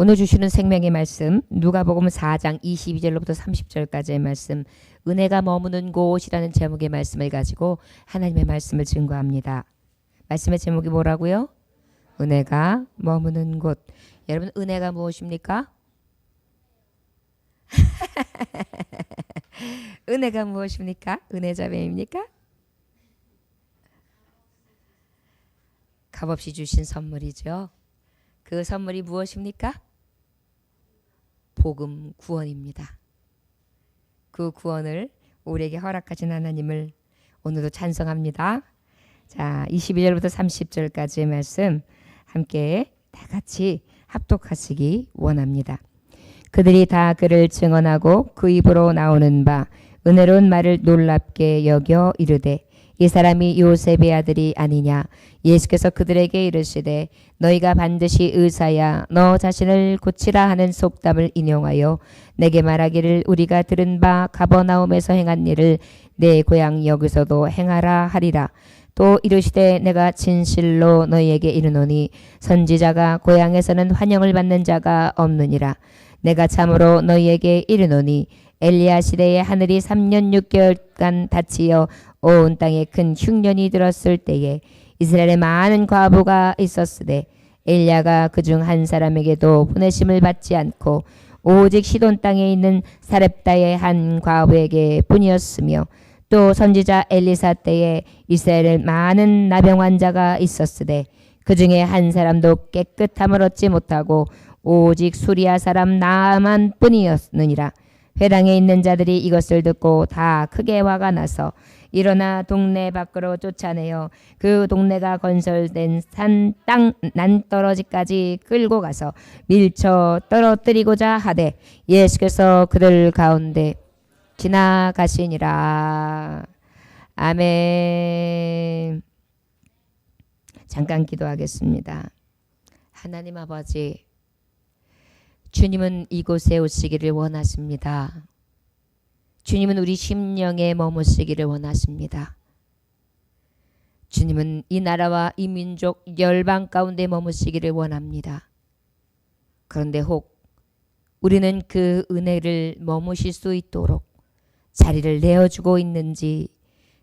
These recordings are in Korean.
오늘 주시는 생명의 말씀 누가복음 4장 22절로부터 30절까지의 말씀, 은혜가 머무는 곳이라는 제목의 말씀을 가지고 하나님의 말씀을 증거합니다. 말씀의 제목이 뭐라고요? 은혜가 머무는 곳. 여러분, 은혜가 무엇입니까? 은혜가 무엇입니까? 은혜 자매입니까? 값없이 주신 선물이죠. 그 선물이 무엇입니까? 복음 구원입니다. 그 구원을 우리에게 허락하신 하나님을 오늘도 찬송합니다. 자, 22절부터 30절까지의 말씀 함께 다 같이 합독하시기 원합니다. 그들이 다 그를 증언하고 그 입으로 나오는 바 은혜로운 말을 놀랍게 여겨 이르되 이 사람이 요셉의 아들이 아니냐. 예수께서 그들에게 이르시되 너희가 반드시 의사야 너 자신을 고치라 하는 속담을 인용하여 내게 말하기를 우리가 들은 바 가버나움에서 행한 일을 내 고향 여기서도 행하라 하리라. 또 이르시되 내가 진실로 너희에게 이르노니 선지자가 고향에서는 환영을 받는 자가 없느니라. 내가 참으로 너희에게 이르노니 엘리야 시대에 하늘이 3년 6개월간 닫히어 온 땅에 큰 흉년이 들었을 때에 이스라엘에 많은 과부가 있었으되 엘리야가 그중 한 사람에게도 보내심을 받지 않고 오직 시돈 땅에 있는 사렙다의 한 과부에게 뿐이었으며 또 선지자 엘리사 때에 이스라엘에 많은 나병 환자가 있었으되 그중에 한 사람도 깨끗함을 얻지 못하고 오직 수리아 사람 나만 뿐이었느니라. 회당에 있는 자들이 이것을 듣고 다 크게 화가 나서 일어나 동네 밖으로 쫓아내어 그 동네가 건설된 산 땅 난떨어지까지 끌고 가서 밀쳐 떨어뜨리고자 하되 예수께서 그들 가운데 지나가시니라. 아멘. 잠깐 기도하겠습니다. 하나님 아버지, 주님은 이곳에 오시기를 원하십니다. 주님은 우리 심령에 머무시기를 원하십니다. 주님은 이 나라와 이 민족 열방 가운데 머무시기를 원합니다. 그런데 혹 우리는 그 은혜를 머무실 수 있도록 자리를 내어주고 있는지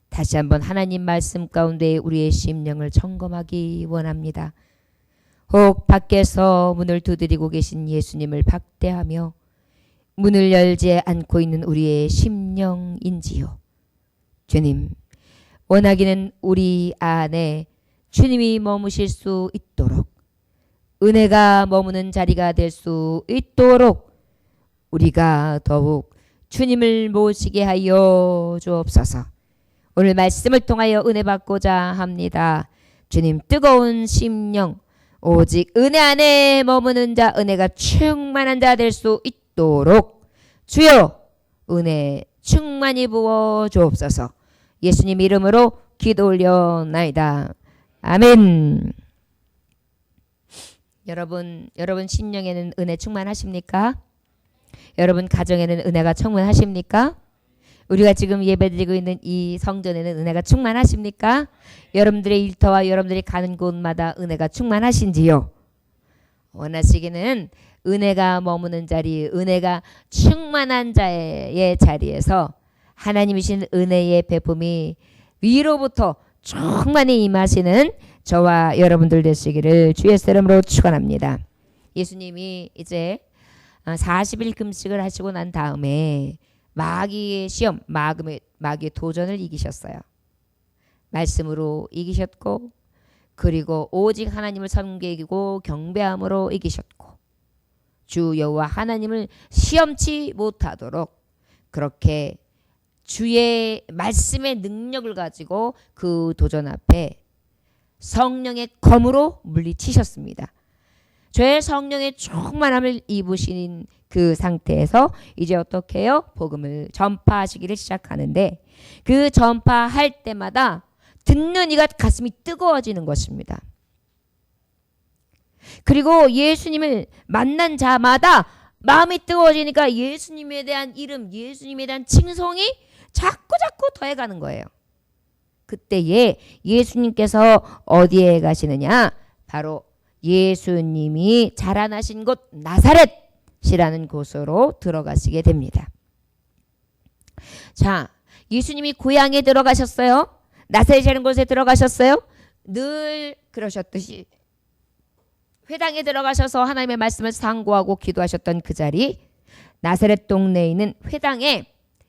다시 한번 하나님 말씀 가운데 우리의 심령을 점검하기 원합니다. 혹 밖에서 문을 두드리고 계신 예수님을 박대하며 문을 열지 않고 있는 우리의 심령인지요. 주님, 원하기는 우리 안에 주님이 머무실 수 있도록, 은혜가 머무는 자리가 될 수 있도록 우리가 더욱 주님을 모시게 하여 주옵소서. 오늘 말씀을 통하여 은혜 받고자 합니다. 주님, 뜨거운 심령, 오직 은혜 안에 머무는 자, 은혜가 충만한 자 될 수 있도록 주여 은혜 충만히 부어 주옵소서. 예수님 이름으로 기도 올려나이다. 아멘. 여러분 심령에는 은혜 충만하십니까? 여러분 가정에는 은혜가 충만하십니까? 우리가 지금 예배드리고 있는 이 성전에는 은혜가 충만하십니까? 여러분들의 일터와 여러분들이 가는 곳마다 은혜가 충만하신지요? 원하시기는 은혜가 머무는 자리, 은혜가 충만한 자의 자리에서 하나님이신 은혜의 베품이 위로부터 충만히 임하시는 저와 여러분들 되시기를 주의 이름으로 축원합니다. 예수님이 이제 40일 금식을 하시고 난 다음에 마귀의 시험, 마귀의 도전을 이기셨어요. 말씀으로 이기셨고, 그리고 오직 하나님을 섬기고 경배함으로 이기셨고, 주 여호와 하나님을 시험치 못하도록 그렇게 주의 말씀의 능력을 가지고 그 도전 앞에 성령의 검으로 물리치셨습니다. 죄의 성령의 충만함을 입으신 그 상태에서 이제 어떻게 해요? 복음을 전파하시기를 시작하는데 그 전파할 때마다 듣는 이가 가슴이 뜨거워지는 것입니다. 그리고 예수님을 만난 자마다 마음이 뜨거워지니까 예수님에 대한 이름, 예수님에 대한 칭송이 자꾸 더해가는 거예요. 그때에 예수님께서 어디에 가시느냐? 바로 예수님이 자라나신 곳 나사렛이라는 곳으로 들어가시게 됩니다. 자, 예수님이 고향에 들어가셨어요. 나사렛이라는 곳에 들어가셨어요. 늘 그러셨듯이 회당에 들어가셔서 하나님의 말씀을 상고하고 기도하셨던 그 자리, 나사렛 동네에 있는 회당에,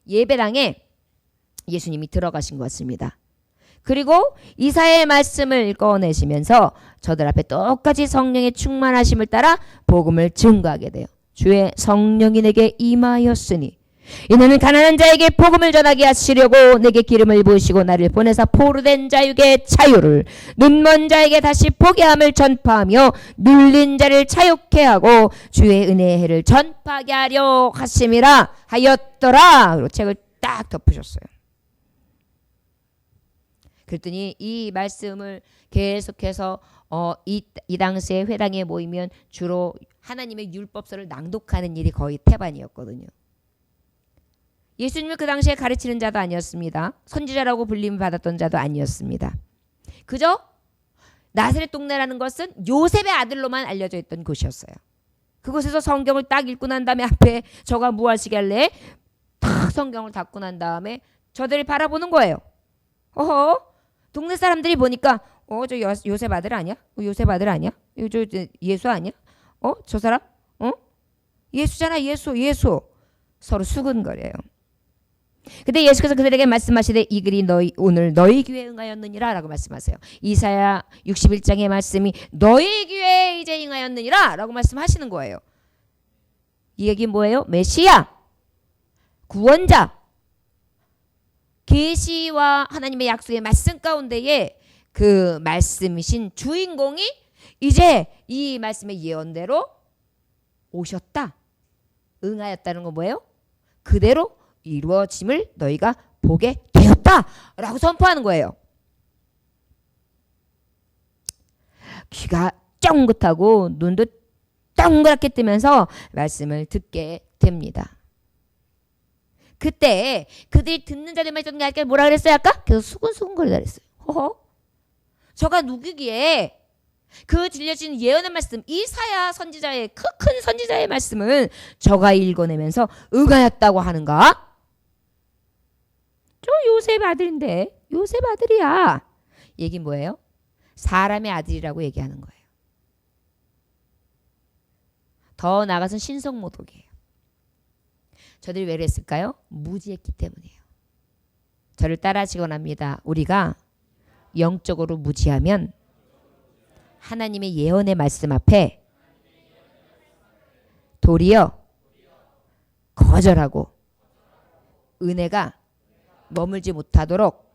예배당에 예수님이 들어가신 것 같습니다. 그리고 이사야의 말씀을 꺼내시면서 저들 앞에 똑같이 성령의 충만하심을 따라 복음을 증거하게 돼요. 주의 성령이 내게 임하였으니 이는 가난한 자에게 복음을 전하게 하시려고 내게 기름을 부으시고 나를 보내사 포로된 자에게 자유를, 눈먼 자에게 다시 보게 함을 전파하며 눌린 자를 자유케 하고 주의 은혜의 해를 전파하게 하려 하심이라 하였더라. 그리고 책을 딱 덮으셨어요. 그랬더니 이 말씀을 계속해서 이 당시에 회당에 모이면 주로 하나님의 율법서를 낭독하는 일이 거의 태반이었거든요. 예수님은 그 당시에 가르치는 자도 아니었습니다. 선지자라고 불림 받았던 자도 아니었습니다. 그저 나사렛 동네라는 것은 요셉의 아들로만 알려져 있던 곳이었어요. 그곳에서 성경을 딱 읽고 난 다음에 앞에 저가 무엇이길래 딱 성경을 닫고 난 다음에 저들이 바라보는 거예요. 어허, 동네 사람들이 보니까 저 요셉 아들 아니야? 요셉 아들 아니야? 저 예수 아니야? 저 사람? 예수잖아. 예수. 서로 수근거려요. 근데 예수께서 그들에게 말씀하시되 이 글이 오늘 너희 귀에 응하였느니라 라고 말씀하세요. 이사야 61장의 말씀이 너희 귀에 이제 응하였느니라 라고 말씀하시는 거예요. 이 얘기 뭐예요? 메시아, 구원자, 계시와 하나님의 약속의 말씀 가운데에 그 말씀이신 주인공이 이제 이 말씀의 예언대로 오셨다. 응하였다는 건 뭐예요? 그대로 이루어짐을 너희가 보게 되었다 라고 선포하는 거예요. 귀가 쫑긋하고 눈도 동그랗게 뜨면서 말씀을 듣게 됩니다. 그때 그들이 듣는 자들만 있던 게 뭐라 그랬어요? 아까? 계속 수근수근거리다 그랬어요. 허허. 저가 누구기에 그 들려진 예언의 말씀, 이사야 선지자의 큰 선지자의 말씀을 저가 읽어내면서 응하였다고 하는가? 저 요셉 아들인데, 요셉 아들이야. 얘기 뭐예요? 사람의 아들이라고 얘기하는 거예요. 더 나아가서는 신성모독이에요. 저들이 왜 그랬을까요? 무지했기 때문이에요. 저를 따라하시곤 합니다. 우리가 영적으로 무지하면 하나님의 예언의 말씀 앞에 도리어 거절하고 은혜가 머물지 못하도록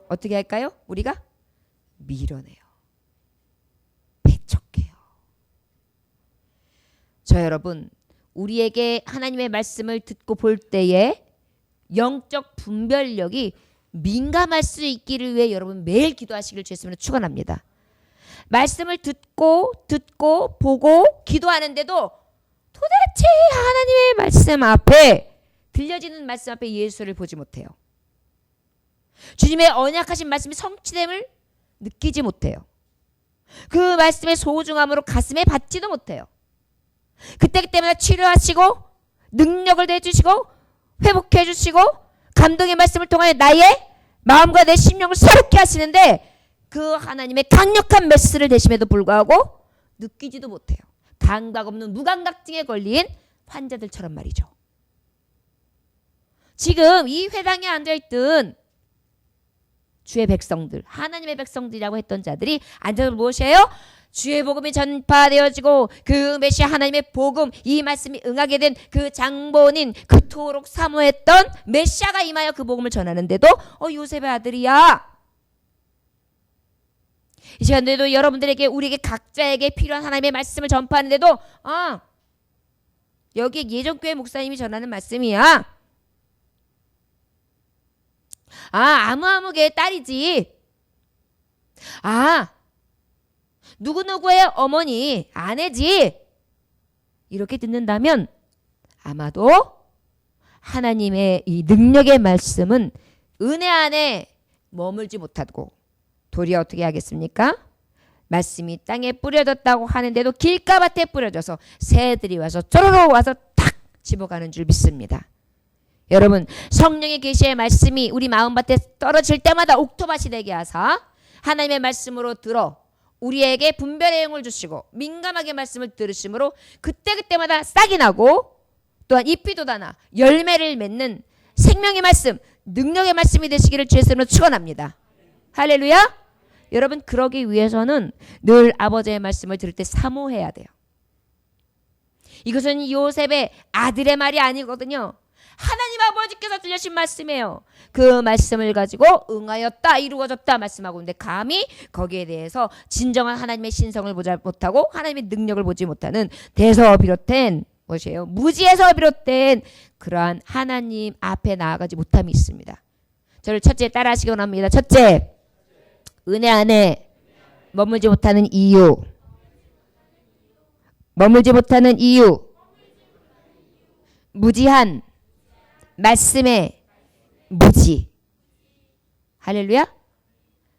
어떻게 할까요? 우리가 밀어내요. 배척해요. 저 여러분, 우리에게 하나님의 말씀을 듣고 볼 때에 영적 분별력이 민감할 수 있기를 위해 여러분 매일 기도하시길 주였으면 축원합니다. 말씀을 듣고 보고 기도하는데도 도대체 하나님의 말씀 앞에 들려지는 말씀 앞에 예수를 보지 못해요. 주님의 언약하신 말씀이 성취됨을 느끼지 못해요. 그 말씀의 소중함으로 가슴에 받지도 못해요. 그때마다 치료하시고 능력을 내주시고 회복해 주시고 감동의 말씀을 통하여 나의 마음과 내 심령을 새롭게 하시는데 그 하나님의 강력한 메시지를 대심에도 불구하고 느끼지도 못해요. 감각 없는 무감각증에 걸린 환자들처럼 말이죠. 지금 이 회당에 앉아있던 주의 백성들, 하나님의 백성들이라고 했던 자들이 앉아서 무엇이에요? 주의 복음이 전파되어지고 그 메시아 하나님의 복음, 이 말씀이 응하게 된 그 장본인, 그토록 사모했던 메시아가 임하여 그 복음을 전하는데도 요셉의 아들이야. 이 시간에도 여러분들에게, 우리에게 각자에게 필요한 하나님의 말씀을 전파하는데도 여기 예전교회 목사님이 전하는 말씀이야. 아무아무개 딸이지. 누구누구의 어머니, 아내지. 이렇게 듣는다면 아마도 하나님의 이 능력의 말씀은 은혜 안에 머물지 못하고 도리어 어떻게 하겠습니까? 말씀이 땅에 뿌려졌다고 하는데도 길가밭에 뿌려져서 새들이 와서 쪼로로 와서 탁 집어가는 줄 믿습니다. 여러분, 성령의 계시의 말씀이 우리 마음밭에 떨어질 때마다 옥토밭이 되게 하사 하나님의 말씀으로 들어 우리에게 분별의 영을 주시고 민감하게 말씀을 들으심으로 그때그때마다 싹이 나고 또한 잎이 돋아나 열매를 맺는 생명의 말씀, 능력의 말씀이 되시기를 주의 이름으로 축원합니다. 할렐루야. 여러분, 그러기 위해서는 늘 아버지의 말씀을 들을 때 사모해야 돼요. 이것은 요셉의 아들의 말이 아니거든요. 하나님 아버지께서 들려신 말씀이에요. 그 말씀을 가지고 응하였다, 이루어졌다 말씀하고 있는데 감히 거기에 대해서 진정한 하나님의 신성을 보지 못하고 하나님의 능력을 보지 못하는 데서 비롯된 무엇이에요? 무지에서 비롯된 그러한 하나님 앞에 나아가지 못함이 있습니다. 저를 첫째 따라 하시기 원합니다. 첫째, 은혜 안에 머물지 못하는 이유. 머물지 못하는 이유. 무지한 말씀의 무지. 할렐루야.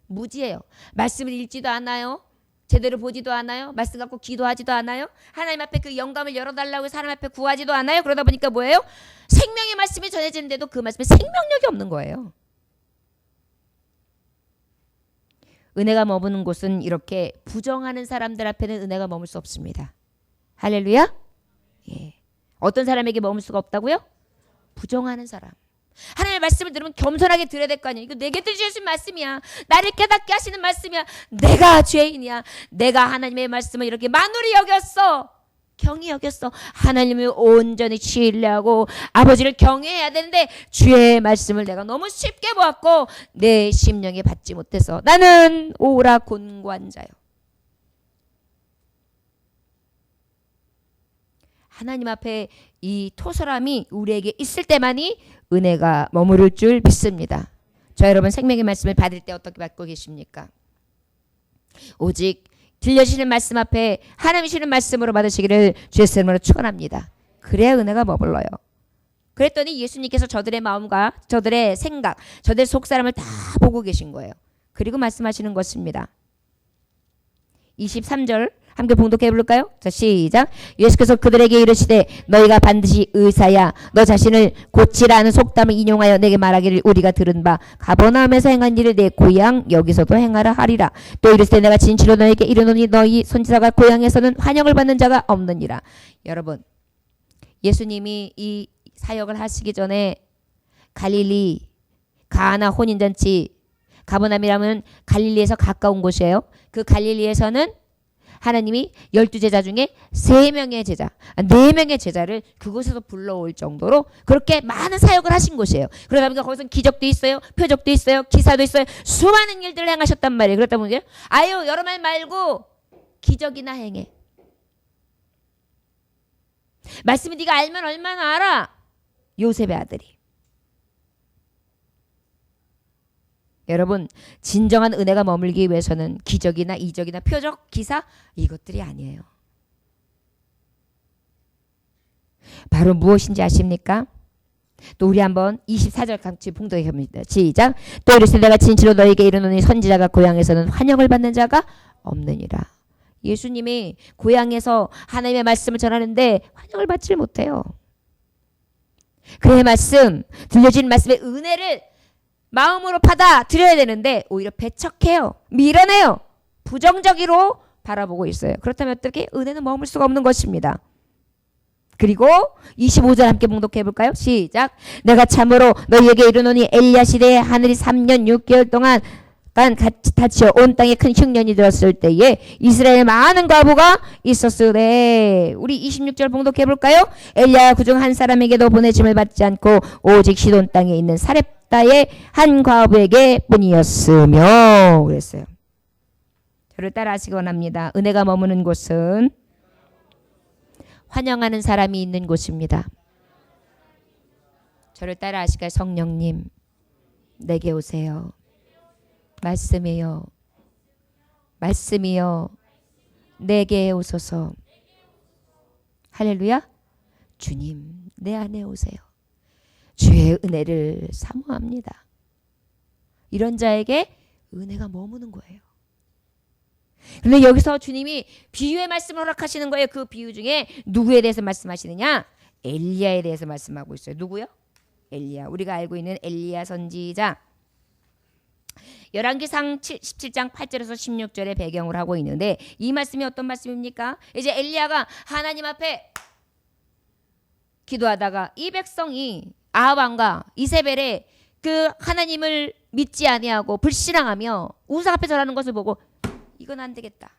무지예요. 말씀을 읽지도 않아요. 제대로 보지도 않아요. 말씀 갖고 기도하지도 않아요. 하나님 앞에 그 영감을 열어달라고 사람 앞에 구하지도 않아요. 그러다 보니까 뭐예요? 생명의 말씀이 전해지는데도 그 말씀에 생명력이 없는 거예요. 은혜가 머무는 곳은 이렇게 부정하는 사람들 앞에는 은혜가 머물 수 없습니다. 할렐루야. 예. 어떤 사람에게 머물 수가 없다고요? 부정하는 사람. 하나님의 말씀을 들으면 겸손하게 들어야 될 거 아니에요. 이거 내게 들으신 말씀이야. 나를 깨닫게 하시는 말씀이야. 내가 죄인이야. 내가 하나님의 말씀을 이렇게 만홀히 여겼어. 경히 여겼어. 하나님을 온전히 신뢰하고 아버지를 경외해야 되는데 주의 말씀을 내가 너무 쉽게 보았고 내 심령에 받지 못해서 나는 오라 곤고한 자요. 하나님 앞에 이 토설함이 우리에게 있을 때만이 은혜가 머무를 줄 믿습니다. 저 여러분, 생명의 말씀을 받을 때 어떻게 받고 계십니까? 오직 들려주시는 말씀 앞에 하나님 주시는 말씀으로 받으시기를 주의 이름으로 축원합니다. 그래야 은혜가 머물러요. 그랬더니 예수님께서 저들의 마음과 저들의 생각, 저들의 속사람을 다 보고 계신 거예요. 그리고 말씀하시는 것입니다. 23절 함께 봉독해 볼까요? 자, 시작. 예수께서 그들에게 이르시되 너희가 반드시 의사야 너 자신을 고치라 하는 속담을 인용하여 내게 말하기를 우리가 들은 바 가버나움에서 행한 일을 내 고향 여기서도 행하라 하리라. 또 이르시되 내가 진실로 너희에게 이르노니 너희 선지자가 고향에서는 환영을 받는 자가 없느니라. 여러분, 예수님이 이 사역을 하시기 전에 갈릴리 가나 혼인잔치, 가버나움이라면 갈릴리에서 가까운 곳이에요. 그 갈릴리에서는 하나님이 12제자 중에 3명의 제자, 4명의 제자를 그곳에서 불러올 정도로 그렇게 많은 사역을 하신 곳이에요. 그러다 보니까 거기서 기적도 있어요. 표적도 있어요. 기사도 있어요. 수많은 일들을 행하셨단 말이에요. 그러다 보니까 아유 여러 말 말고 기적이나 행해. 말씀을 네가 알면 얼마나 알아. 요셉의 아들이. 여러분, 진정한 은혜가 머물기 위해서는 기적이나 이적이나 표적, 기사 이것들이 아니에요. 바로 무엇인지 아십니까? 또 우리 한번 24절 같이 봉독해 봅니다. 시작. 또 이르시되 내가 진실로 너에게 이르노니 선지자가 고향에서는 환영을 받는 자가 없느니라. 예수님이 고향에서 하나님의 말씀을 전하는데 환영을 받지 못해요. 그의 말씀, 들려진 말씀의 은혜를 마음으로 받아들여야 되는데 오히려 배척해요. 밀어내요. 부정적으로 바라보고 있어요. 그렇다면 어떻게? 은혜는 머물 수가 없는 것입니다. 그리고 25절 함께 봉독해 볼까요? 시작. 내가 참으로 너희에게 이르노니 엘리야 시대에 하늘이 3년 6개월 동안 같이 닫혀 온 땅에 큰 흉년이 들었을 때에 이스라엘에 많은 과부가 있었으래. 우리 26절 봉독해 볼까요? 엘리야 그중 한 사람에게도 보내짐을 받지 않고 오직 시돈 땅에 있는 사렙다의 한 과부에게 뿐이었으며 그랬어요. 저를 따라 하시기 원합니다. 은혜가 머무는 곳은 환영하는 사람이 있는 곳입니다. 저를 따라 하시길. 성령님 내게 오세요. 말씀이요. 말씀이요. 내게 오소서. 할렐루야. 주님 내 안에 오세요. 주의 은혜를 사모합니다. 이런 자에게 은혜가 머무는 거예요. 그런데 여기서 주님이 비유의 말씀을 허락하시는 거예요. 그 비유 중에 누구에 대해서 말씀하시느냐? 엘리야에 대해서 말씀하고 있어요. 누구요? 엘리야. 우리가 알고 있는 엘리야 선지자. 열왕기상 17장 8절에서 16절의 배경을 하고 있는데 이 말씀이 어떤 말씀입니까? 이제 엘리야가 하나님 앞에 기도하다가 이 백성이 아합 왕과 이세벨의 그 하나님을 믿지 아니하고 불신앙하며 우상 앞에 절하는 것을 보고 이건 안 되겠다.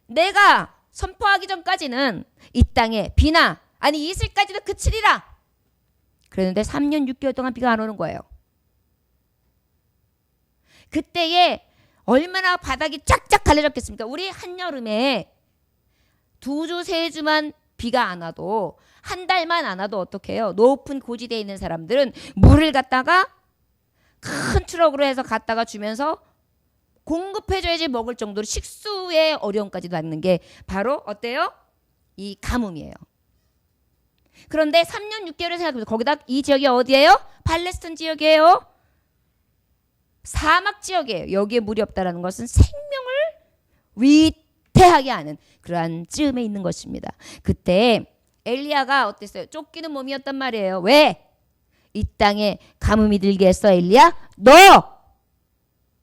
내가 선포하기 전까지는 이 땅에 비나 아니 이슬까지도 그치리라. 그랬는데 3년 6개월 동안 비가 안 오는 거예요. 그때에 얼마나 바닥이 쫙쫙 갈라졌겠습니까? 우리 한여름에 2주 3주만 비가 안 와도 한 달만 안 와도 어떡해요? 높은 고지대에 있는 사람들은 물을 갖다가 큰 트럭으로 해서 갖다가 주면서 공급해줘야지 먹을 정도로 식수의 어려움까지도 받는 게 바로 어때요? 이 가뭄이에요. 그런데 3년 6개월을 생각해보세요. 거기다 이 지역이 어디예요? 팔레스타인 지역이에요. 사막 지역이에요. 여기에 물이 없다는 것은 생명을 위태하게 하는 그러한 쯤에 있는 것입니다. 그때 엘리야가 어땠어요? 쫓기는 몸이었단 말이에요. 왜? 이 땅에 가뭄이 들게 했어 엘리야? 너!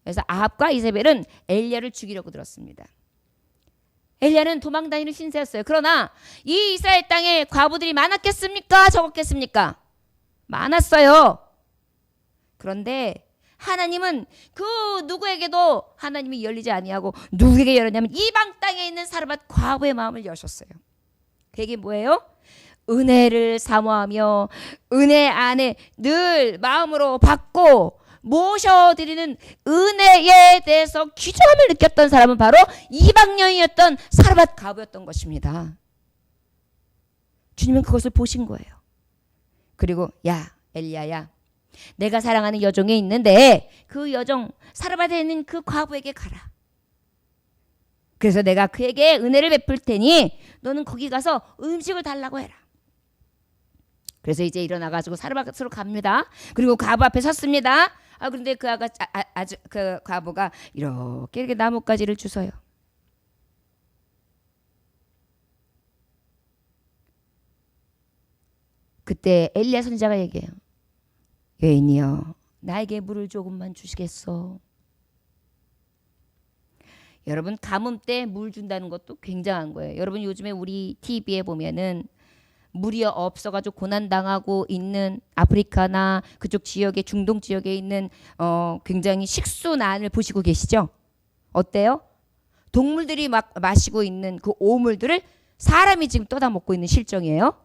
그래서 아합과 이세벨은 엘리야를 죽이려고 들었습니다. 엘리야는 도망다니는 신세였어요. 그러나 이 이스라엘 땅에 과부들이 많았겠습니까? 적었겠습니까? 많았어요. 그런데 하나님은 그 누구에게도 하나님이 열리지 아니하고 누구에게 열었냐면 이방 땅에 있는 사르밧 과부의 마음을 여셨어요. 그게 뭐예요? 은혜를 사모하며 은혜 안에 늘 마음으로 받고 모셔드리는 은혜에 대해서 귀중함을 느꼈던 사람은 바로 이방 여인이었던 사르밧 과부였던 것입니다. 주님은 그것을 보신 거예요. 그리고 야 엘리야야, 내가 사랑하는 여종이 있는데 그 여종 사르밧에 있는 그 과부에게 가라. 그래서 내가 그에게 은혜를 베풀 테니 너는 거기 가서 음식을 달라고 해라. 그래서 이제 일어나가지고 사르밧으로 갑니다. 그리고 과부 앞에 섰습니다. 그런데 그 그 과부가 이렇게 나뭇가지를 주워요. 그때 엘리야 선지자가 얘기해요. 여인이여, 나에게 물을 조금만 주시겠어? 여러분, 가뭄 때 물 준다는 것도 굉장한 거예요. 여러분, 요즘에 우리 TV에 보면은 물이 없어가지고 고난당하고 있는 아프리카나 그쪽 지역에, 중동 지역에 있는 굉장히 식수난을 보시고 계시죠? 어때요? 동물들이 막 마시고 있는 그 오물들을 사람이 지금 떠다 먹고 있는 실정이에요.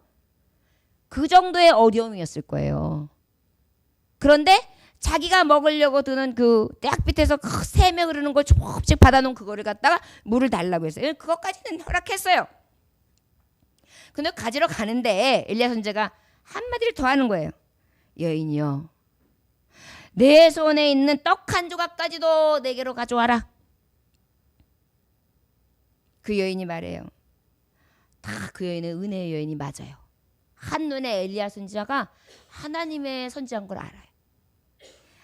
그 정도의 어려움이었을 거예요. 그런데 자기가 먹으려고 드는 그 떼약 밑에서 그 샘에 흐르는 걸 조금씩 받아놓은 그거를 갖다가 물을 달라고 했어요. 그것까지는 허락했어요. 근데 가지러 가는데 엘리야 선지자가 한마디를 더 하는 거예요. 여인이여, 내 손에 있는 떡 한 조각까지도 내게로 가져와라. 그 여인이 말해요. 다 그 여인은 은혜의 여인이 맞아요. 한눈에 엘리야 선지자가 하나님의 선지자인 걸 알아요.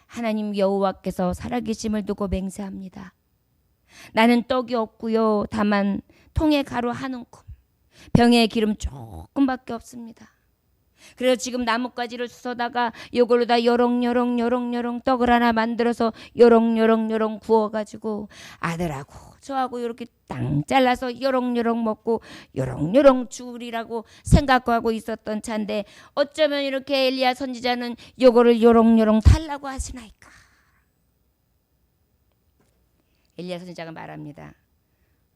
하나님 여호와께서 살아계심을 두고 맹세합니다. 나는 떡이 없고요, 다만 통에 가루 한 움큼, 병에 기름 조금밖에 없습니다. 그래서 지금 나뭇가지를 주워다가 이걸로 다 요렁요렁 떡을 하나 만들어서 요렁요렁 구워가지고 아들하고 저하고 이렇게 땅 잘라서 요렁요렁 먹고 요렁요렁 죽으리라고 생각하고 있었던 차인데 어쩌면 이렇게 엘리야 선지자는 요거를 요렁요렁 달라고 하시나이까. 엘리야 선지자가 말합니다.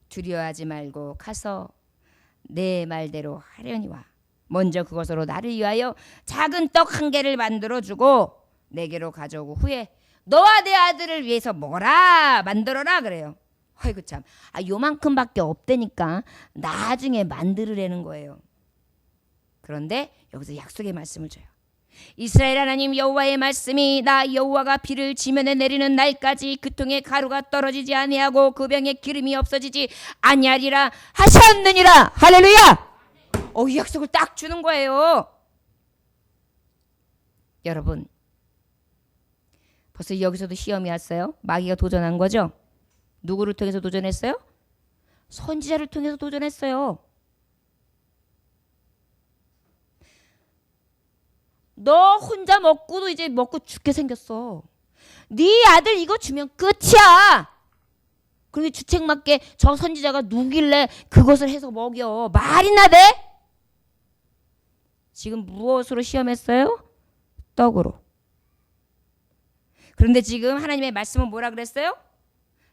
두려워하지 말고 가서 내 말대로 하려니와 먼저 그것으로 나를 위하여 작은 떡 한 개를 만들어주고 내게로 가져오고 후에 너와 내 아들을 위해서 먹어라, 만들어라 그래요. 아이고 참, 요만큼밖에 없다니까 나중에 만들으라는 거예요. 그런데 여기서 약속의 말씀을 줘요. 이스라엘 하나님 여호와의 말씀이 나 여호와가 비를 지면에 내리는 날까지 그 통에 가루가 떨어지지 아니하고 그 병에 기름이 없어지지 아니하리라 하셨느니라. 할렐루야. 이 약속을 딱 주는 거예요. 여러분, 벌써 여기서도 시험이 왔어요. 마귀가 도전한 거죠. 누구를 통해서 도전했어요? 선지자를 통해서 도전했어요. 너 혼자 먹고도 이제 먹고 죽게 생겼어. 네 아들 이거 주면 끝이야. 그런데 주책맞게 저 선지자가 누길래 그것을 해서 먹여. 말이나 돼? 지금 무엇으로 시험했어요? 떡으로. 그런데 지금 하나님의 말씀은 뭐라 그랬어요?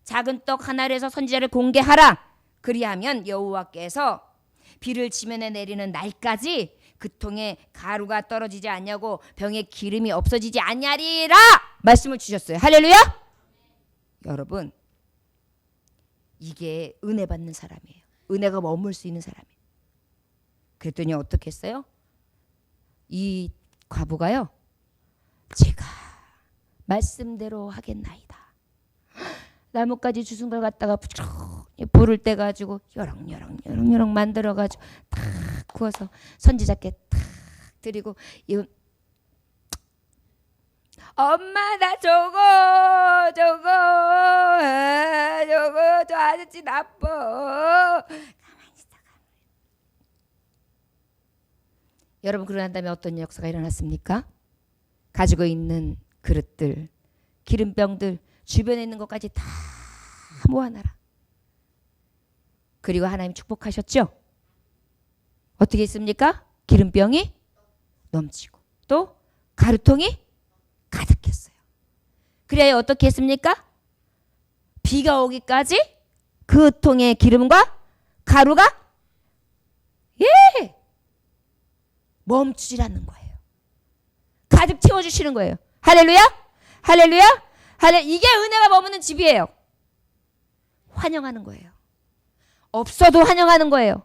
작은 떡 하나를 해서 선지자를 공개하라. 그리하면 여호와께서 비를 지면에 내리는 날까지 그 통에 가루가 떨어지지 않냐고 병에 기름이 없어지지 않냐리라 말씀을 주셨어요. 할렐루야. 여러분, 이게 은혜 받는 사람이에요. 은혜가 머물 수 있는 사람이에요. 그랬더니 어떻게 했어요? 이 과부가요, 제가 말씀대로 하겠나이다. 나뭇가지 주순 걸 갖다가 부지런히 불을 떼가지고 여렁여렁 만들어가지고 탁 구워서 선지자께 탁 드리고, 이거 엄마 나 저거 저 아저씨 나빠. 가만히 있어. 여러분, 그러고 난 다음에 어떤 역사가 일어났습니까? 가지고 있는 그릇들, 기름병들, 주변에 있는 것까지 다 모아놔라. 그리고 하나님 축복하셨죠? 어떻게 했습니까? 기름병이 넘치고 또 가루통이 가득했어요. 그래야 어떻게 했습니까? 비가 오기까지 그 통에 기름과 가루가 멈추질 않는 거예요. 가득 채워주시는 거예요. 할렐루야. 할렐루야. 이게 은혜가 머무는 집이에요. 환영하는 거예요. 없어도 환영하는 거예요.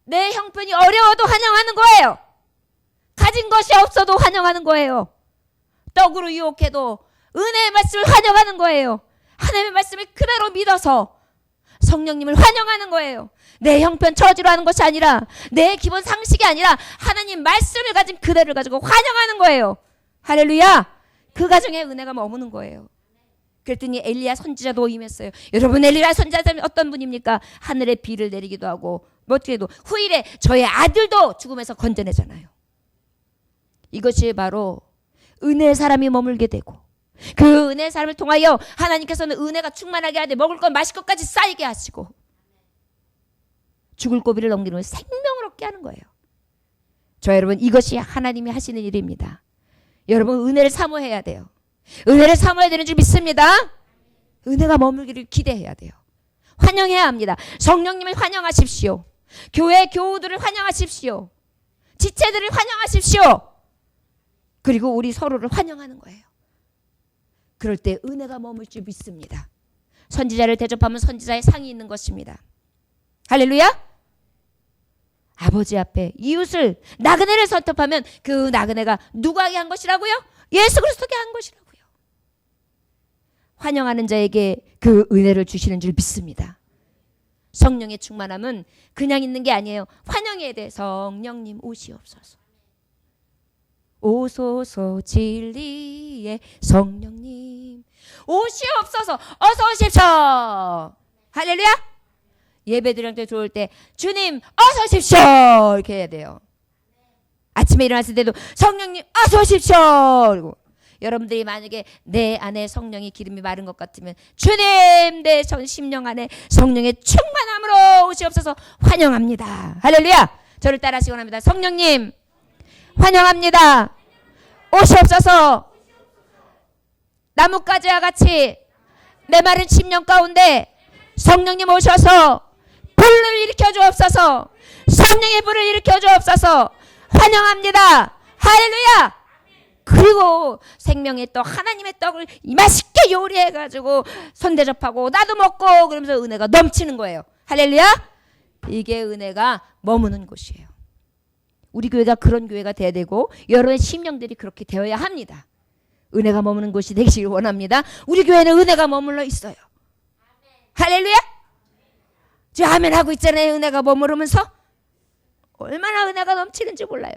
내 형편이 어려워도 환영하는 거예요. 가진 것이 없어도 환영하는 거예요. 떡으로 유혹해도 은혜의 말씀을 환영하는 거예요. 하나님의 말씀을 그대로 믿어서 성령님을 환영하는 거예요. 내 형편 처지로 하는 것이 아니라, 내 기본 상식이 아니라 하나님 말씀을 가진 그대를 가지고 환영하는 거예요. 할렐루야. 그 가정에 은혜가 머무는 거예요. 그랬더니 엘리야 선지자도 임했어요. 여러분, 엘리야 선지자는 어떤 분입니까? 하늘에 비를 내리기도 하고 어떻게도 후일에 저의 아들도 죽음에서 건져내잖아요. 이것이 바로 은혜의 사람이 머물게 되고, 그 은혜의 사람을 통하여 하나님께서는 은혜가 충만하게 하되 먹을 것 마실 것까지 쌓이게 하시고 죽을 고비를 넘기는 생명을 얻게 하는 거예요. 저 여러분, 이것이 하나님이 하시는 일입니다. 여러분, 은혜를 사모해야 돼요. 은혜를 사모해야 되는 줄 믿습니다. 은혜가 머물기를 기대해야 돼요. 환영해야 합니다. 성령님을 환영하십시오. 교회 교우들을 환영하십시오. 지체들을 환영하십시오. 그리고 우리 서로를 환영하는 거예요. 그럴 때 은혜가 머물 줄 믿습니다. 선지자를 대접하면 선지자의 상이 있는 것입니다. 할렐루야. 아버지 앞에 이웃을, 나그네를 선택하면 그 나그네가 누구에게 한 것이라고요? 예수 그리스도께 한 것이라고요. 환영하는 자에게 그 은혜를 주시는 줄 믿습니다. 성령의 충만함은 그냥 있는 게 아니에요. 환영해야 돼. 성령님 오시옵소서. 오소서 진리의 성령님 오시옵소서. 어서 오십시오. 할렐루야. 예배드릴 때 들어올 때 주님 어서 오십시오 이렇게 해야 돼요. 아침에 일어났을 때도 성령님 어서 오십시오. 그리고 여러분들이 만약에 내 안에 성령이 기름이 마른 것 같으면 주님 내 심령 안에 성령의 충만함으로 오시옵소서. 환영합니다. 할렐루야. 저를 따라하시기 원합니다. 성령님 환영합니다. 오시옵소서. 나뭇가지와 같이 내 마른 심령 가운데 성령님 오셔서 불을 일으켜 주옵소서. 성령의 불을 일으켜 주옵소서. 환영합니다. 할렐루야. 그리고 생명의 떡, 하나님의 떡을 맛있게 요리해가지고 손대접하고 나도 먹고 그러면서 은혜가 넘치는 거예요. 할렐루야. 이게 은혜가 머무는 곳이에요. 우리 교회가 그런 교회가 돼야 되고 여러분의 심령들이 그렇게 되어야 합니다. 은혜가 머무는 곳이 되기를 원합니다. 우리 교회는 은혜가 머물러 있어요. 할렐루야. 저 아멘 하고 있잖아요. 은혜가 머무르면서 얼마나 은혜가 넘치는지 몰라요.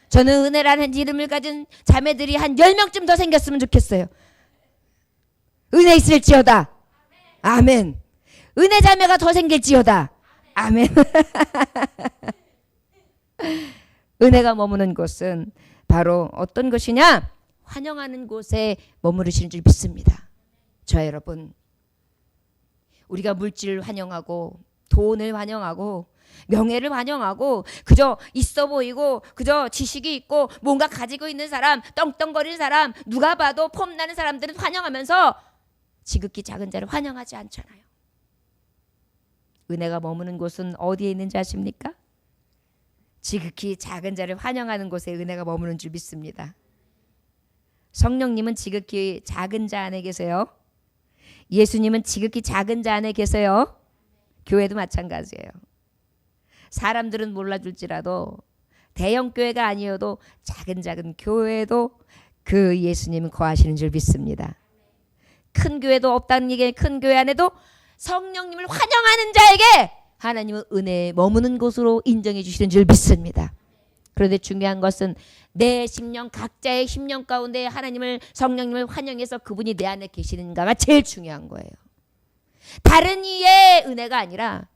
저는 은혜라는 이름을 가진 자매들이 한 10명쯤 더 생겼으면 좋겠어요. 은혜 있을지어다. 아멘. 은혜 자매가 더 생길지어다. 아멘. 은혜가 머무는 곳은 바로 어떤 것이냐? 환영하는 곳에 머무르시는 줄 믿습니다. 저 여러분, 우리가 물질을 환영하고 돈을 환영하고 명예를 환영하고 그저 있어 보이고 그저 지식이 있고 뭔가 가지고 있는 사람, 떵떵거리는 사람, 누가 봐도 폼나는 사람들은 환영하면서 지극히 작은 자를 환영하지 않잖아요. 은혜가 머무는 곳은 어디에 있는지 아십니까? 지극히 작은 자를 환영하는 곳에 은혜가 머무는 줄 믿습니다. 성령님은 지극히 작은 자 안에 계세요. 예수님은 지극히 작은 자 안에 계세요. 교회도 마찬가지예요. 사람들은 몰라줄지라도 대형 교회가 아니어도 작은 교회에도 그 예수님은 거하시는 줄 믿습니다. 큰 교회도 없다는 얘기는 큰 교회 안에도 성령님을 환영하는 자에게 하나님은 은혜에 머무는 곳으로 인정해 주시는 줄 믿습니다. 그런데 중요한 것은 내 심령, 각자의 심령 가운데 하나님을, 성령님을 환영해서 그분이 내 안에 계시는가가 제일 중요한 거예요. 다른 이의 은혜가 아니라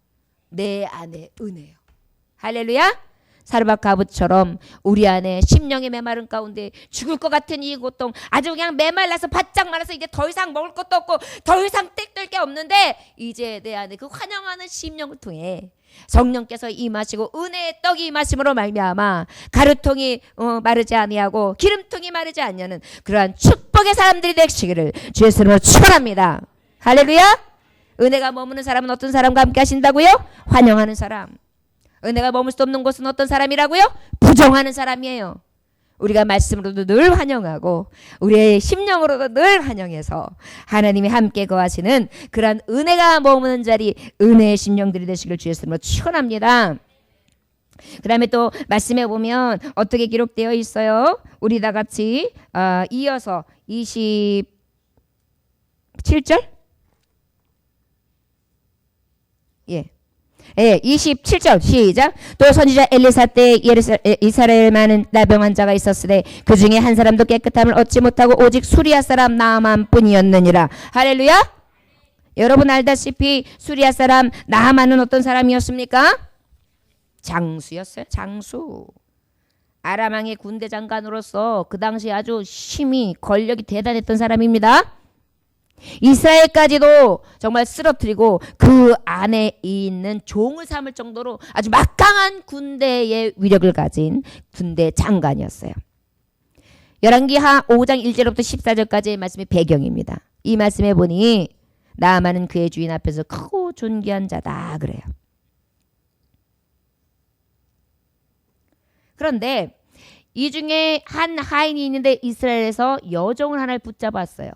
내 안에 은혜요. 할렐루야. 사르밧 가부처럼 우리 안에 심령의 메마른 가운데 죽을 것 같은 이 고통, 아주 그냥 메말라서 바짝 말라서 이제 더 이상 먹을 것도 없고 더 이상 뗄 게 없는데 이제 내 안에 그 환영하는 심령을 통해 성령께서 임하시고 은혜의 떡이 임하심으로 말미암아 가루통이 마르지 아니하고 기름통이 마르지 않냐는 그러한 축복의 사람들이 되시기를 주의 이름으로 축원합니다. 할렐루야. 은혜가 머무는 사람은 어떤 사람과 함께 하신다고요? 환영하는 사람. 은혜가 머물 수 없는 곳은 어떤 사람이라고요? 부정하는 사람이에요. 우리가 말씀으로도 늘 환영하고 우리의 심령으로도 늘 환영해서 하나님이 함께 거하시는 그러한 은혜가 머무는 자리, 은혜의 심령들이 되시길 주의 이름으로 축원합니다. 그 다음에 또 말씀해 보면 어떻게 기록되어 있어요? 우리 다 같이 이어서 27절? 예. 예, 27절 시작. 또 선지자 엘리사 때 이스라엘 많은 나병 자가 있었으되 그 중에 한 사람도 깨끗함을 얻지 못하고 오직 수리아 사람 나아만 뿐이었느니라. 할렐루야. 여러분 알다시피 수리아 사람 나아만은 어떤 사람이었습니까? 장수였어요. 장수. 아람 왕의 군대 장관으로서 그 당시 아주 힘이 권력이 대단했던 사람입니다. 이스라엘까지도 정말 쓰러뜨리고 그 안에 있는 종을 삼을 정도로 아주 막강한 군대의 위력을 가진 군대 장관이었어요. 열왕기하 5장 1절부터 14절까지의 말씀이 배경입니다. 이 말씀에 보니 나아만은 그의 주인 앞에서 크고 존귀한 자다 그래요. 그런데 이 중에 한 하인이 있는데 이스라엘에서 여종을 하나를 붙잡았어요.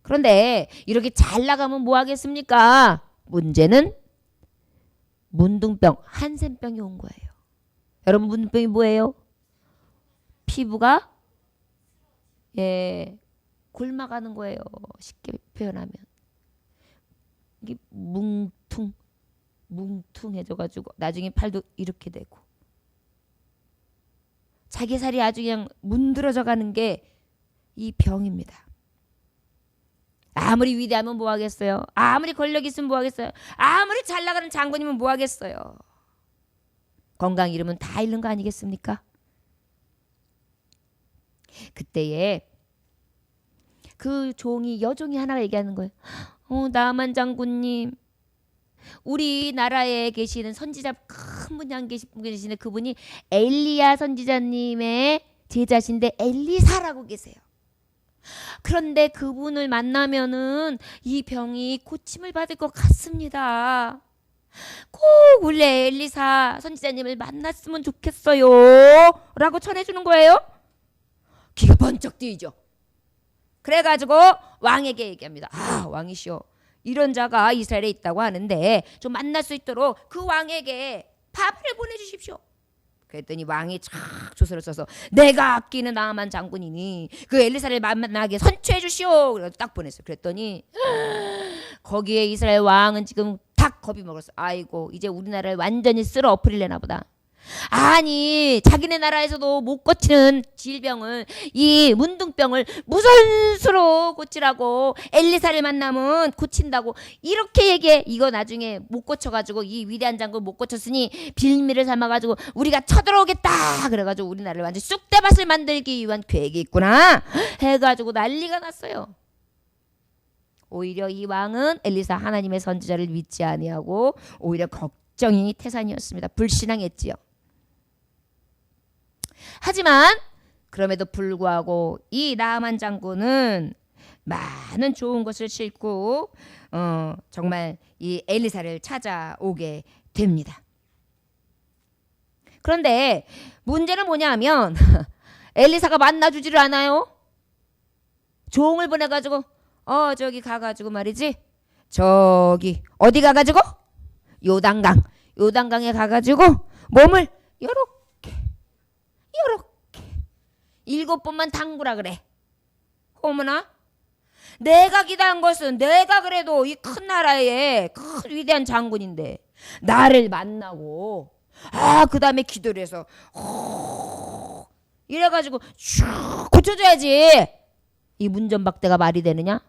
그런데 이렇게 잘 나가면 뭐 하겠습니까? 문제는 문둥병, 한센병이 온 거예요. 여러분 문둥병이 뭐예요? 피부가 곪아가는 거예요. 쉽게 표현하면. 이게 뭉퉁해져가지고 나중에 팔도 이렇게 되고 자기 살이 아주 그냥 문드러져 가는 게 이 병입니다. 아무리 위대하면 뭐 하겠어요? 아무리 권력 있으면 뭐 하겠어요? 아무리 잘 나가는 장군이면 뭐 하겠어요? 건강 잃으면 다 잃는 거 아니겠습니까? 그때에 그 여종이 하나가 얘기하는 거예요. 나만 장군님, 우리나라에 계시는 선지자 큰 분이 한 계시는 그분이 엘리야 선지자님의 제자신데 엘리사라고 계세요. 그런데 그분을 만나면은 이 병이 고침을 받을 것 같습니다. 꼭 우리 엘리사 선지자님을 만났으면 좋겠어요 라고 전해주는 거예요. 기가 번쩍 뛰죠. 그래가지고 왕에게 얘기합니다. 왕이시여, 이런 자가 이스라엘에 있다고 하는데 좀 만날 수 있도록 그 왕에게 파비를 보내주십시오. 그랬더니 왕이 착 조서를 써서 내가 아끼는 나아만 장군이니 그 엘리사를 만나게 선처해 주시오. 그래서 딱 보냈어요. 그랬더니 거기에 이스라엘 왕은 지금 딱 겁이 먹었어. 아이고 이제 우리나라를 완전히 쓸어 엎으리려나 보다. 아니 자기네 나라에서도 못 고치는 질병을, 이 문둥병을 무슨 수로 고치라고, 엘리사를 만나면 고친다고 이렇게 얘기해. 이거 나중에 못 고쳐가지고 이 위대한 장군 못 고쳤으니 빌미를 삼아가지고 우리가 쳐들어오겠다 그래가지고 우리나라를 완전 쑥대밭을 만들기 위한 계획이 있구나 해가지고 난리가 났어요. 오히려 이 왕은 엘리사 하나님의 선지자를 믿지 아니하고 오히려 걱정이 태산이었습니다. 불신앙했지요. 하지만 그럼에도 불구하고 이 나아만 장군은 많은 좋은 것을 싣고 정말 이 엘리사를 찾아오게 됩니다. 그런데 문제는 뭐냐 하면 엘리사가 만나주지를 않아요. 종을 보내가지고 저기 가가지고 말이지, 저기 어디 가가지고 요단강에 가가지고 몸을 요렇게 7번만 담그라 그래. 어머나, 내가 기도한 것은, 내가 그래도 이 큰 나라의 큰 위대한 장군인데 나를 만나고 그 다음에 기도를 해서 이래가지고 슉 고쳐줘야지. 이 문전박대가 말이 되느냐?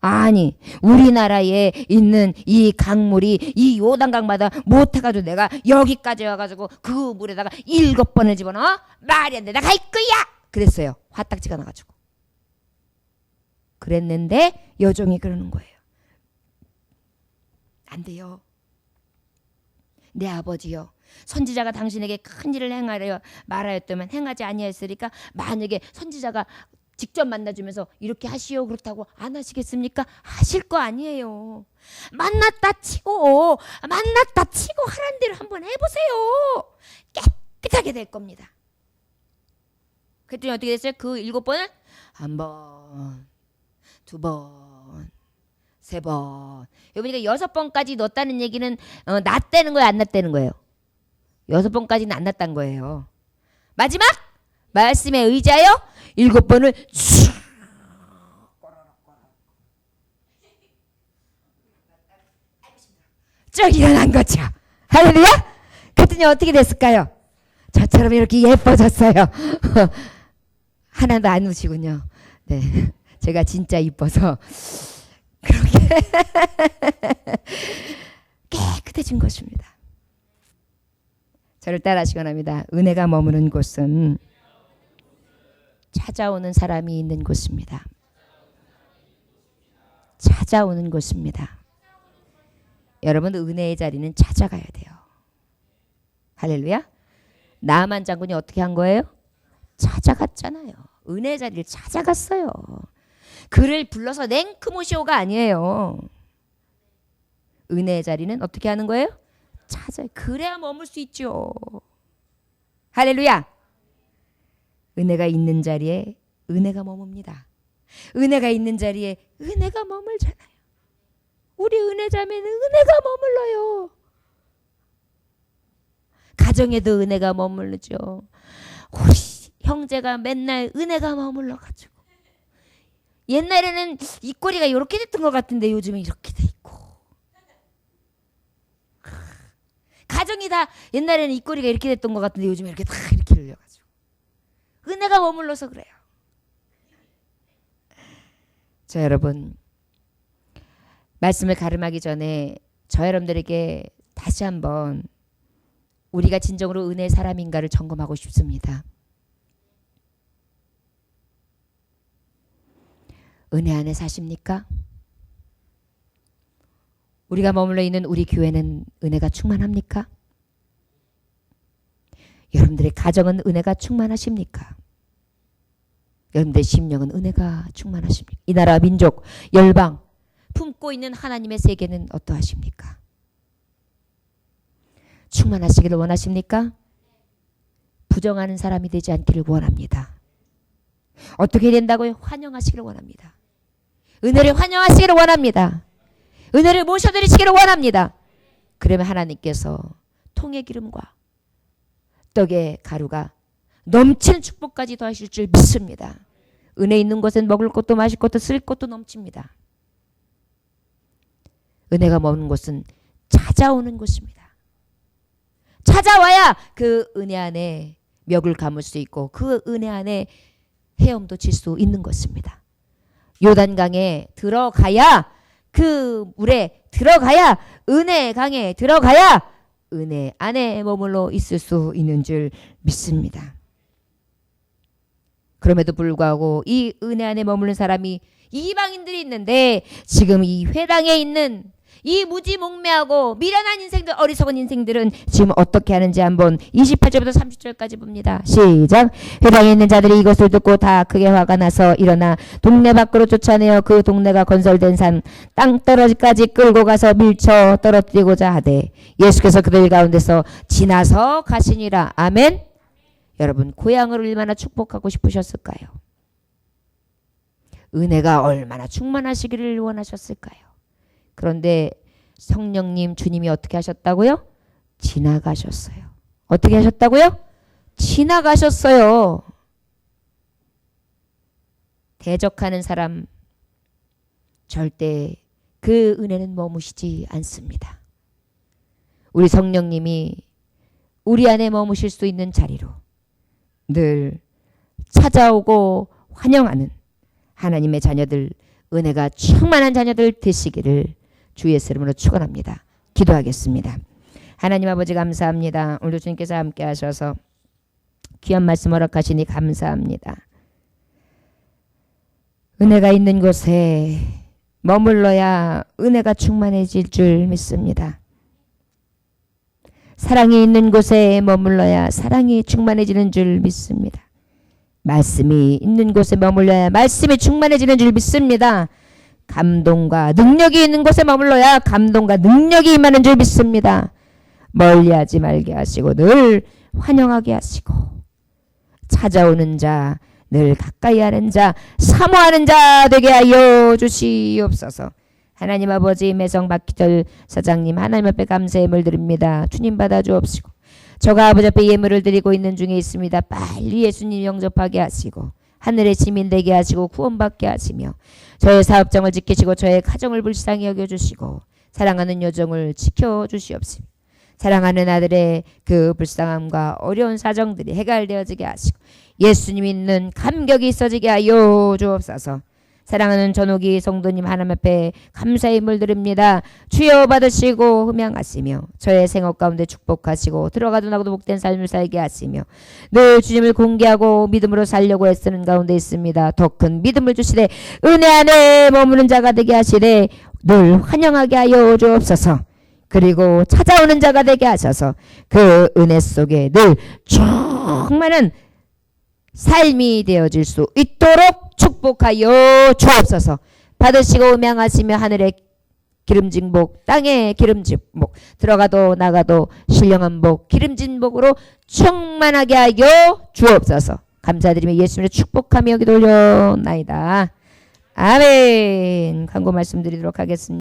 아니, 우리나라에 있는 이 강물이 이 요단강마다 못해가지고 내가 여기까지 와가지고 그 물에다가 7번을 집어넣어? 말이 안 돼, 나 갈 거야! 그랬어요. 화딱지가 나가지고. 그랬는데 여종이 그러는 거예요. 안 돼요. 내 아버지요, 선지자가 당신에게 큰 일을 행하려 말하였다면 행하지 아니하였으리까 만약에 선지자가 직접 만나주면서 이렇게 하시오 그렇다고 안 하시겠습니까? 하실 거 아니에요. 만났다 치고 하라는 대로 한번 해보세요. 깨끗하게 될 겁니다. 그랬더니 어떻게 됐어요? 그 7번을 한 번, 2번, 3번. 여기 보니까 6번까지 넣었다는 얘기는 낫다는 거예요, 안 낫다는 거예요? 6번까지는 안 낫다는 거예요. 마지막 말씀에 의지하여 7번을 쭉 일어난 거죠. 할렐루야. 그랬더니 어떻게 됐을까요? 저처럼 이렇게 예뻐졌어요. 하나도 안 우시군요. 네, 제가 진짜 이뻐서 그렇게 깨끗해진 것입니다. 저를 따라하시기 합니다. 은혜가 머무는 곳은 찾아오는 사람이 있는 곳입니다. 찾아오는 곳입니다. 여러분, 은혜의 자리는 찾아가야 돼요. 할렐루야. 나아만 장군이 어떻게 한 거예요? 찾아갔잖아요. 은혜의 자리를 찾아갔어요. 그를 불러서 냉크모시오가 아니에요. 은혜의 자리는 어떻게 하는 거예요? 찾아요. 그래야 머물 수 있죠. 할렐루야. 은혜가 있는 자리에 은혜가 머뭅니다. 은혜가 있는 자리에 은혜가 머물잖아요. 우리 은혜자매는 은혜가 머물러요. 가정에도 은혜가 머물르죠. 우리 형제가 맨날 은혜가 머물러가지고, 옛날에는 입꼬리가 이렇게 됐던 것 같은데 요즘은 이렇게 돼 있고, 가정이 다 옛날에는 입꼬리가 이렇게 됐던 것 같은데 요즘은 이렇게 다 이렇게 흘려가지고 은혜가 머물러서 그래요. 자, 여러분, 말씀을 가름하기 전에 저 여러분들에게 다시 한번 우리가 진정으로 은혜의 사람인가를 점검하고 싶습니다. 은혜 안에 사십니까? 우리가 머물러 있는 우리 교회는 은혜가 충만합니까? 여러분들의 가정은 은혜가 충만하십니까? 여러분들의 심령은 은혜가 충만하십니까? 이 나라 민족 열방 품고 있는 하나님의 세계는 어떠하십니까? 충만하시기를 원하십니까? 부정하는 사람이 되지 않기를 원합니다. 어떻게 된다고요? 환영하시기를 원합니다. 은혜를 환영하시기를 원합니다. 은혜를 모셔드리시기를 원합니다. 그러면 하나님께서 통의 기름과 떡의 가루가 넘치는 축복까지 더하실 줄 믿습니다. 은혜 있는 곳엔 먹을 것도 마실 것도 쓸 것도 넘칩니다. 은혜가 머무는 곳은 찾아오는 곳입니다. 찾아와야 그 은혜 안에 멱을 감을 수 있고 그 은혜 안에 헤엄도 칠 수 있는 것입니다. 요단강에 들어가야, 그 물에 들어가야, 은혜 강에 들어가야 은혜 안에 머물러 있을 수 있는 줄 믿습니다. 그럼에도 불구하고 이 은혜 안에 머무는 사람이 이방인들이 있는데, 지금 이 회당에 있는 이 무지몽매하고 미련한 인생들, 어리석은 인생들은 지금 어떻게 하는지 한번 28절부터 30절까지 봅니다. 시작. 회당에 있는 자들이 이것을 듣고 다 크게 화가 나서 일어나 동네 밖으로 쫓아내어 그 동네가 건설된 산 땅떨어지까지 끌고 가서 밀쳐 떨어뜨리고자 하되 예수께서 그들 가운데서 지나서 가시니라. 아멘. 여러분, 고향을 얼마나 축복하고 싶으셨을까요? 은혜가 얼마나 충만하시기를 원하셨을까요? 그런데 성령님, 주님이 어떻게 하셨다고요? 지나가셨어요. 어떻게 하셨다고요? 지나가셨어요. 대적하는 사람 절대 그 은혜는 머무시지 않습니다. 우리 성령님이 우리 안에 머무실 수 있는 자리로 늘 찾아오고 환영하는 하나님의 자녀들, 은혜가 충만한 자녀들 되시기를 주 예수 이름으로 축원합니다. 기도하겠습니다. 하나님 아버지, 감사합니다. 오늘도 주님께서 함께 하셔서 귀한 말씀 허락하시니 감사합니다. 은혜가 있는 곳에 머물러야 은혜가 충만해질 줄 믿습니다. 사랑이 있는 곳에 머물러야 사랑이 충만해지는 줄 믿습니다. 말씀이 있는 곳에 머물러야 말씀이 충만해지는 줄 믿습니다. 감동과 능력이 있는 곳에 머물러야 감동과 능력이 임하는 줄 믿습니다. 멀리하지 말게 하시고 늘 환영하게 하시고, 찾아오는 자, 늘 가까이 하는 자, 사모하는 자 되게 하여 주시옵소서. 하나님 아버지, 매성 박기철 사장님 하나님 앞에 감사의 예물 드립니다. 주님 받아주옵시고, 저가 아버지 앞에 예물을 드리고 있는 중에 있습니다. 빨리 예수님 영접하게 하시고 하늘의 시민 되게 하시고 구원받게 하시며, 저의 사업장을 지키시고 저의 가정을 불쌍히 여겨주시고 사랑하는 여정을 지켜주시옵시며, 사랑하는 아들의 그 불쌍함과 어려운 사정들이 해결되어지게 하시고 예수님 있는 감격이 있어지게 하여 주옵소서. 사랑하는 전옥이 성도님 하나님 앞에 감사의 예물 드립니다. 주여 받으시고 흠양하시며 저의 생업 가운데 축복하시고 들어가도 나가도 복된 삶을 살게 하시며 늘 주님을 공개하고 믿음으로 살려고 애쓰는 가운데 있습니다. 더 큰 믿음을 주시되 은혜 안에 머무는 자가 되게 하시되 늘 환영하게 하여 주옵소서. 그리고 찾아오는 자가 되게 하셔서 그 은혜 속에 늘 충만한 삶이 되어질 수 있도록 축복하여 주옵소서. 받으시고 음양하시며 하늘의 기름진 복, 땅의 기름진 복, 들어가도 나가도 신령한 복, 기름진 복으로 충만하게 하여 주옵소서. 감사드리며 예수님의 축복하며 기도 올려나이다. 아멘. 광고 말씀드리도록 하겠습니다.